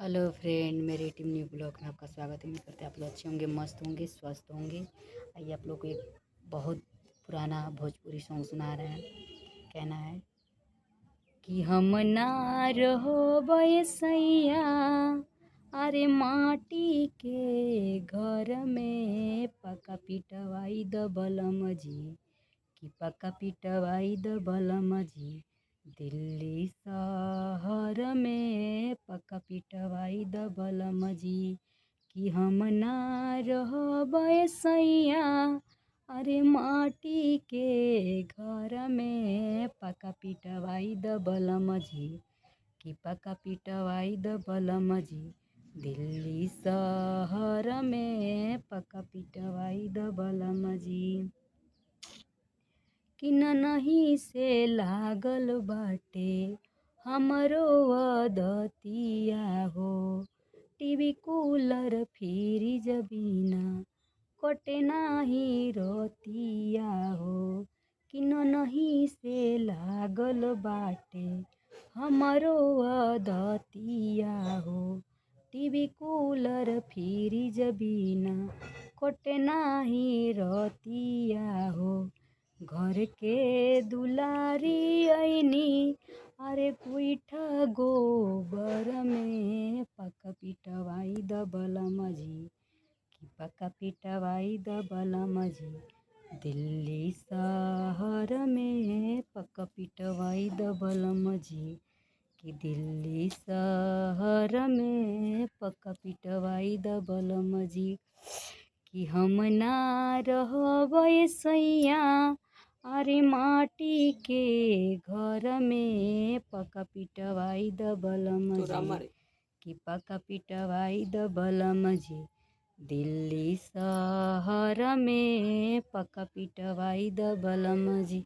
Hello friend, मेरी team new blog में आपका स्वागत है। उम्मीद करते हैं आप लोग अच्छे होंगे, मस्त होंगे, स्वस्थ होंगे। आइए आप लोग को एक बहुत पुराना भोजपुरी सॉन्ग सुना रहे हैं। कहना है कि हम ना रहो सैया, अरे माटी के घर में पका पिटवाई द बलम जी, कि पका पिटवाई द बलम जी। दिल्ली शहर में पका पिटवाई द बलम जी, कि हम ना रहबै सैया, अरे माटी के घर में पका पिटवाई द बलम जी, कि पका पिटवाई द बलम जी। दिल्ली शहर में पका पिटवाई द बलम जी, कि नहीं से लागल बाटे हमरो अदतिया हो। टीवी कूलर फ्रिज बिना कटे नाही रतिया हो। कि नहीं से लागल बाटे हमरो अदतिया हो। टीवी कूलर फ्रिज बिना कटे नाही रतिया हो। घर के दुलारी ऐनी, अरे गोइठा गोबर में पका पिटवाई द बलम जी, कि पका पिटवाई द बलम जी। दिल्ली शहर में पका पिटवाई द बलम जी, कि दिल्ली शहर में पका पिटवाई द बलम जी। कि हम ना रहबै सैया, अरे माटी के घर में पका पिटवाई द बलम जी, कि पका पिटवाई द बलम जी। दिल्ली शहर में पका पिटवाई द बलम जी।